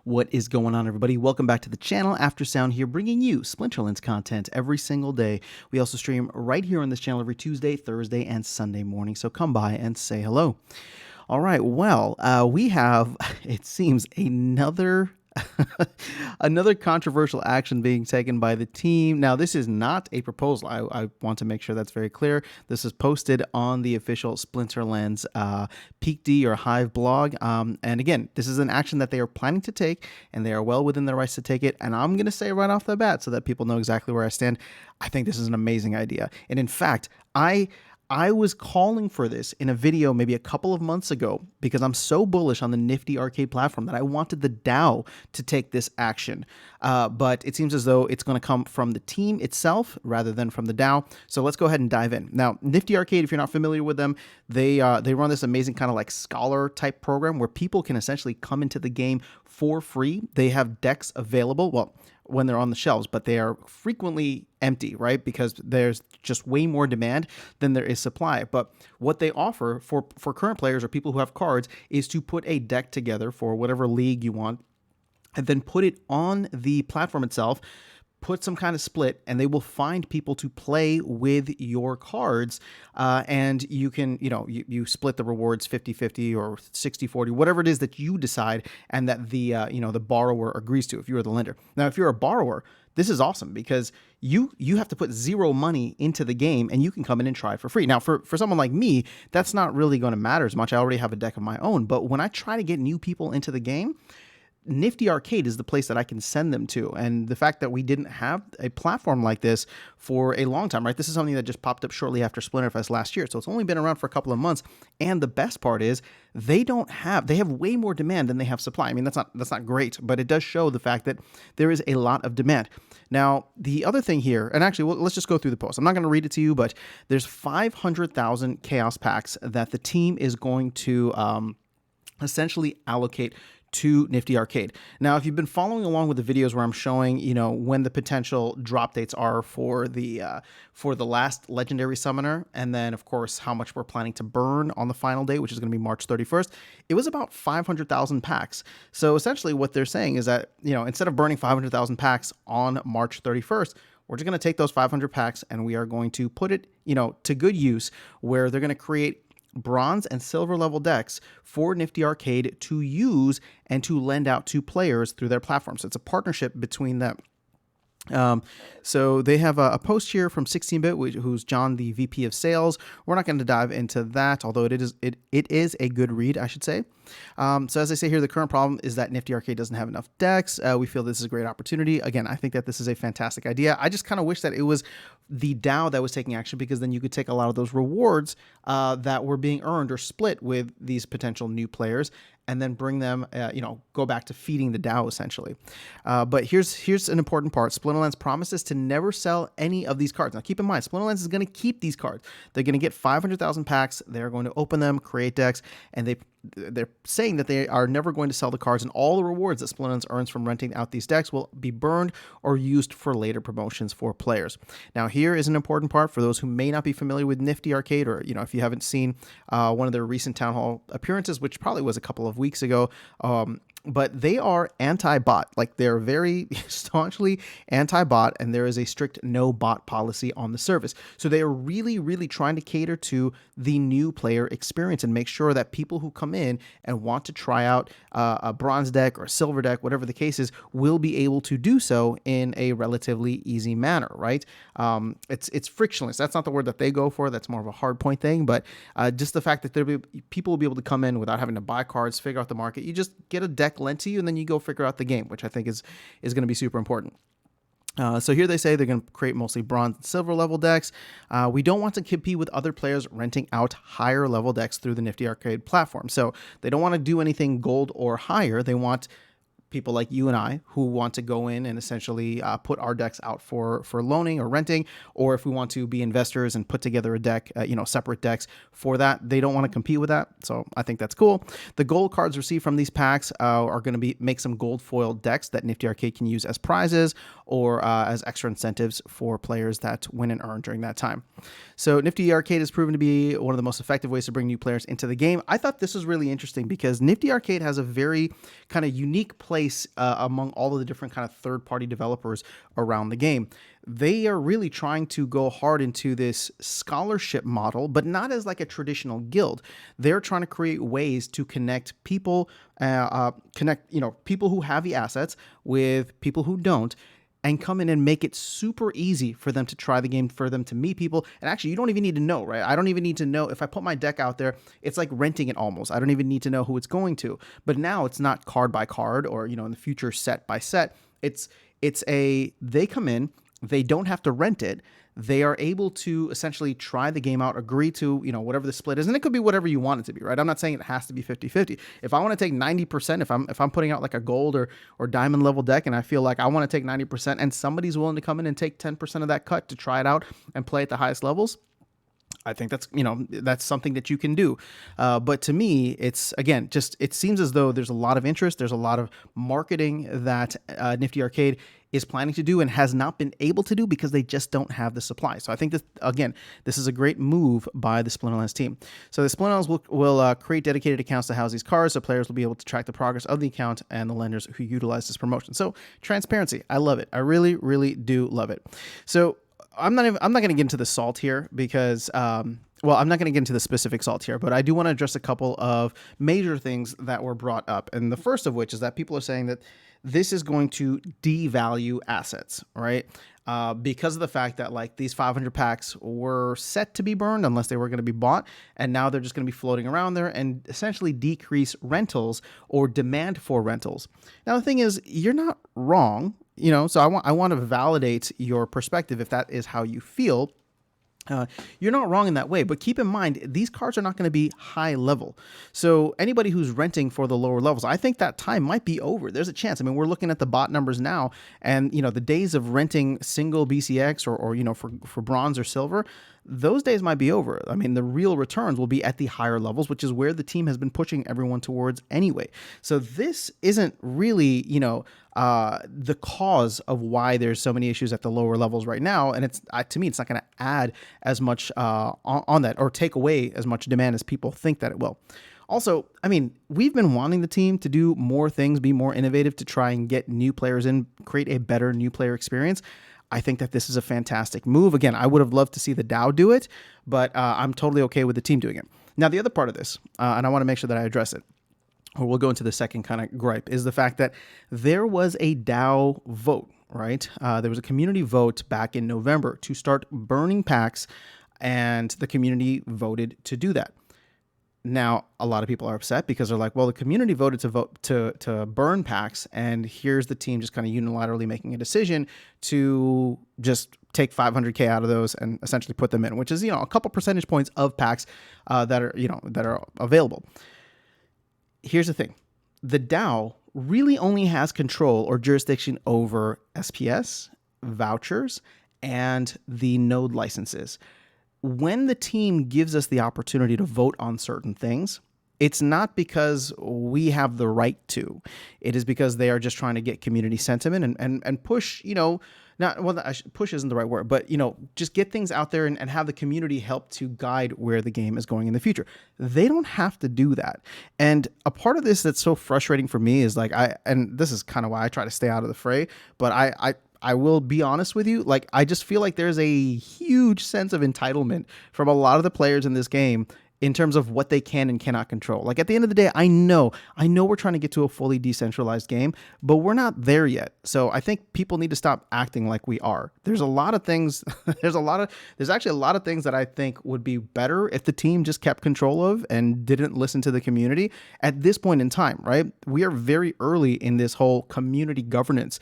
What is going on, everybody? Welcome back to the channel. After Sound here, bringing you Splinterlands content every single day. We also stream right here on this channel every Tuesday, Thursday, and Sunday morning, so come by and say hello. All right, well, we have, it seems, another another controversial action being taken by the team. Now, this is not a proposal. I want to make sure that's very clear. This is posted on the official Splinterlands PeakD or Hive blog. And again, this is an action that they are planning to take, and they are well within their rights to take it. And I'm going to say right off the bat so that people know exactly where I stand, I think this is an amazing idea. And in fact, I was calling for this in a video maybe a couple of months ago because I'm so bullish on the Nfty arcade platform that I wanted the DAO to take this action. But it seems as though it's going to come from the team itself rather than from the DAO. So let's go ahead and dive in. Now, Nfty Arcade, if you're not familiar with them, they run this amazing kind of like scholar type program where people can essentially come into the game for free. They have decks available. Well, when they're on the shelves, but they are frequently empty, right? Because there's just way more demand than there is supply. But what they offer for current players or people who have cards is to put a deck together for whatever league you want and then put it on the platform itself, put some kind of split, and they will find people to play with your cards. And you can, you split the rewards 50-50 or 60-40, whatever it is that you decide and that the, the borrower agrees to if you're the lender. Now, if you're a borrower, this is awesome because you have to put zero money into the game and you can come in and try it for free. Now, for someone like me, that's not really going to matter as much. I already have a deck of my own. But when I try to get new people into the game, Nfty Arcade is the place that I can send them to. And the fact that we didn't have a platform like this for a long time, right? This is something that just popped up shortly after Splinterfest last year. So it's only been around for a couple of months. And the best part is they have way more demand than they have supply. I mean, that's not great, but it does show the fact that there is a lot of demand. Now, the other thing here, and actually, well, let's just go through the post. I'm not going to read it to you, but there's 500,000 chaos packs that the team is going to essentially allocate to Nfty Arcade. Now, if you've been following along with the videos where I'm showing, when the potential drop dates are for the last legendary summoner, and then of course how much we're planning to burn on the final date, which is going to be March 31st, it was about 500,000 packs. So essentially what they're saying is that, instead of burning 500,000 packs on March 31st, we're just going to take those 500 packs and we are going to put it, to good use, where they're going to create bronze and silver level decks for Nfty Arcade to use and to lend out to players through their platform. So it's a partnership between them. So they have a post here from 16-bit, who's John, the VP of sales. We're not going to dive into that, although it is a good read, I should say. So as I say here, the current problem is that Nfty Arcade doesn't have enough decks. We feel this is a great opportunity. Again, I think that this is a fantastic idea. I just kind of wish that it was the DAO that was taking action, because then you could take a lot of those rewards that were being earned or split with these potential new players and then bring them, go back to feeding the DAO essentially. But here's an important part. Splinterlands promises to never sell any of these cards. Now keep in mind, Splinterlands is going to keep these cards. They're going to get 500,000 packs. They're going to open them, create decks, and they're saying that they are never going to sell the cards, and all the rewards that Splinterlands earns from renting out these decks will be burned or used for later promotions for players. Now, here is an important part for those who may not be familiar with Nfty Arcade, or if you haven't seen one of their recent town hall appearances, which probably was a couple of weeks ago. But they are anti-bot. Like, they're very staunchly anti-bot, and there is a strict no bot policy on the service. So they are really, really trying to cater to the new player experience and make sure that people who come in and want to try out a bronze deck or a silver deck, whatever the case is, will be able to do so in a relatively easy manner, right? It's frictionless. That's not the word that they go for. That's more of a hard point thing. But just the fact that people will be able to come in without having to buy cards, figure out the market. You just get a deck lent to you, and then you go figure out the game, which I think is going to be super important. So here they say they're going to create mostly bronze and silver level decks. We don't want to compete with other players renting out higher level decks through the Nfty Arcade platform. So they don't want to do anything gold or higher. They want people like you and I who want to go in and essentially put our decks out for loaning or renting, or if we want to be investors and put together a deck, separate decks for that. They don't want to compete with that. So I think that's cool. The gold cards received from these packs are going to make some gold foiled decks that Nfty Arcade can use as prizes or as extra incentives for players that win and earn during that time. So Nfty Arcade has proven to be one of the most effective ways to bring new players into the game. I thought this was really interesting because Nfty Arcade has a very kind of unique play place among all of the different kind of third-party developers around the game. They are really trying to go hard into this scholarship model, but not as like a traditional guild. They're trying to create ways to connect people, people who have the assets with people who don't, and come in and make it super easy for them to try the game, for them to meet people. And actually, you don't even need to know, right? I don't even need to know. If I put my deck out there, it's like renting it almost. I don't even need to know who it's going to. But now it's not card by card or, in the future set by set. They come in, they don't have to rent it. They are able to essentially try the game out, agree to, whatever the split is. And it could be whatever you want it to be, right? I'm not saying it has to be 50-50. If I want to take 90%, if I'm putting out like a gold or diamond level deck and I feel like I want to take 90% and somebody's willing to come in and take 10% of that cut to try it out and play at the highest levels, I think that's something that you can do. But to me, it's, again, it seems as though there's a lot of interest. There's a lot of marketing that Nifty Arcade is planning to do and has not been able to do because they just don't have the supply. So I think this is a great move by the Splinterlands team. So the Splinterlands will create dedicated accounts to house these cards, so players will be able to track the progress of the account and the lenders who utilize this promotion. So transparency, I love it. I really, really do love it. So I'm not going to get into the salt here because, I'm not going to get into the specific salt here, but I do want to address a couple of major things that were brought up. And the first of which is that people are saying that this is going to devalue assets, right? Because of the fact that like these 500 packs were set to be burned unless they were going to be bought. And now they're just going to be floating around there and essentially decrease rentals or demand for rentals. Now, the thing is, you're not wrong. So I want to validate your perspective if that is how you feel. You're not wrong in that way, but keep in mind, these cards are not going to be high level. So anybody who's renting for the lower levels, I think that time might be over. There's a chance. I mean, we're looking at the bot numbers now, and the days of renting single BCX or for bronze or silver, those days might be over. I mean, the real returns will be at the higher levels, which is where the team has been pushing everyone towards anyway. So this isn't really, the cause of why there's so many issues at the lower levels right now. And it's to me, it's not going to add as much on that or take away as much demand as people think that it will. Also, I mean, we've been wanting the team to do more things, be more innovative, to try and get new players in, create a better new player experience. I think that this is a fantastic move. Again, I would have loved to see the DAO do it, but I'm totally okay with the team doing it. Now, the other part of this, and I want to make sure that I address it, or we'll go into the second kind of gripe, is the fact that there was a DAO vote, right? There was a community vote back in November to start burning packs, and the community voted to do that. Now, a lot of people are upset because they're like, well, the community voted to burn packs, and here's the team just kind of unilaterally making a decision to just take 500K out of those and essentially put them in, which is, a couple percentage points of packs that are available. Here's the thing. The DAO really only has control or jurisdiction over SPS, vouchers, and the node licenses. When the team gives us the opportunity to vote on certain things, it's not because we have the right to. It is because they are just trying to get community sentiment and push, push isn't the right word, but, just get things out there and have the community help to guide where the game is going in the future. They don't have to do that. And a part of this that's so frustrating for me is and this is kind of why I try to stay out of the fray, but I will be honest with you. Like, I just feel like there's a huge sense of entitlement from a lot of the players in this game in terms of what they can and cannot control. Like, at the end of the day, I know we're trying to get to a fully decentralized game, but we're not there yet. So I think people need to stop acting like we are. There's a lot of things, there's actually a lot of things that I think would be better if the team just kept control of and didn't listen to the community at this point in time, right? We are very early in this whole community governance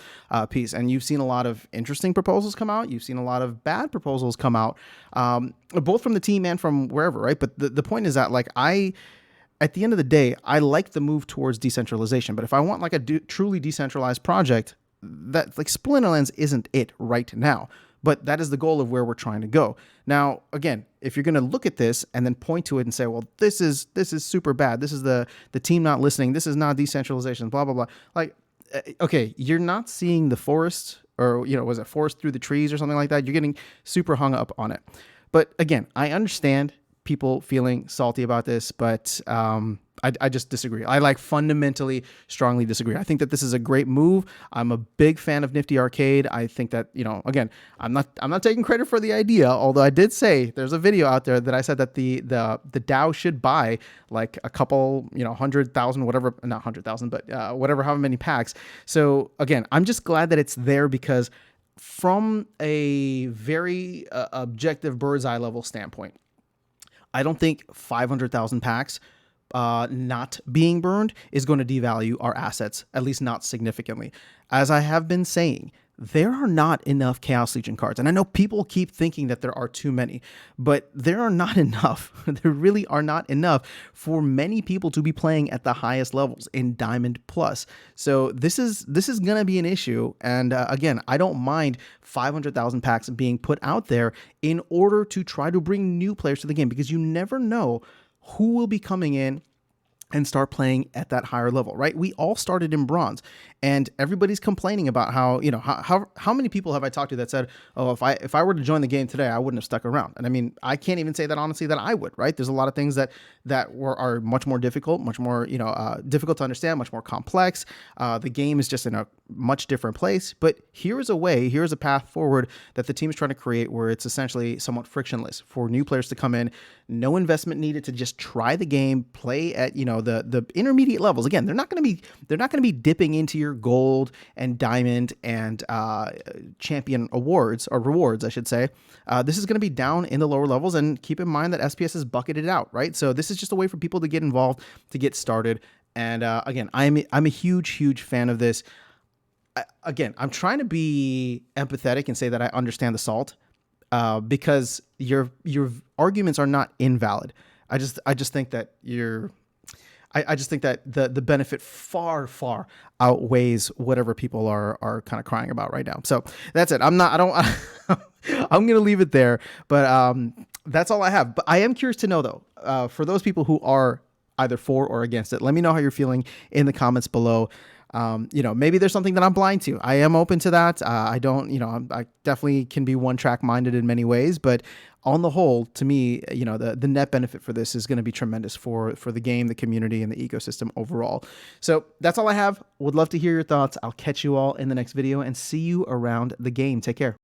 piece, and you've seen a lot of interesting proposals come out. You've seen a lot of bad proposals come out, both from the team and from wherever, right? But the point is that, at the end of the day, I like the move towards decentralization. But if I want a truly decentralized project, that Splinterlands isn't it right now. But that is the goal of where we're trying to go. Now, again, if you're going to look at this and then point to it and say, well, this is super bad. This is the team not listening. This is not decentralization, blah, blah, blah. Okay, you're not seeing the forest, or, was it forest through the trees or something like that? You're getting super hung up on it. But again, I understand people feeling salty about this, but I just disagree. I like fundamentally strongly disagree. I think that this is a great move. I'm a big fan of Nifty Arcade. I think that, again, I'm not taking credit for the idea, although I did say there's a video out there that I said that the DAO should buy like a couple, 100,000, whatever, not 100,000, but whatever, however many packs. So again, I'm just glad that it's there because from a very objective bird's eye level standpoint, I don't think 500,000 packs not being burned is going to devalue our assets, at least not significantly. As I have been saying, there are not enough Chaos Legion cards. And I know people keep thinking that there are too many, but there are not enough. There really are not enough for many people to be playing at the highest levels in Diamond Plus. So this is going to be an issue. And again, I don't mind 500,000 packs being put out there in order to try to bring new players to the game, because you never know who will be coming in and start playing at that higher level, right? We all started in bronze, and everybody's complaining about how, how many people have I talked to that said, oh, if I were to join the game today, I wouldn't have stuck around. And I mean, I can't even say that honestly that I would, right? There's a lot of things that are much more difficult, much more, difficult to understand, much more complex. The game is just in a much different place, but here's a path forward that the team is trying to create where it's essentially somewhat frictionless for new players to come in, no investment needed to just try the game, play at, the intermediate levels. Again, they're not going to be dipping into your gold and diamond and champion awards, or rewards, I should say. This is going to be down in the lower levels, and keep in mind that SPS is bucketed out, right? So this is just a way for people to get involved, to get started. And again, I'm a huge fan of this. Again, I'm trying to be empathetic and say that I understand the salt, because your arguments are not invalid. I just think that I just think that the benefit far outweighs whatever people are kind of crying about right now. So that's it. I'm going to leave it there, but that's all I have. But I am curious to know though, for those people who are either for or against it, let me know how you're feeling in the comments below. Maybe there's something that I'm blind to. I am open to that. I definitely can be one-track minded in many ways, but on the whole, to me, the net benefit for this is going to be tremendous for the game, the community, and the ecosystem overall. So that's all I have. Would love to hear your thoughts. I'll catch you all in the next video and see you around the game. Take care.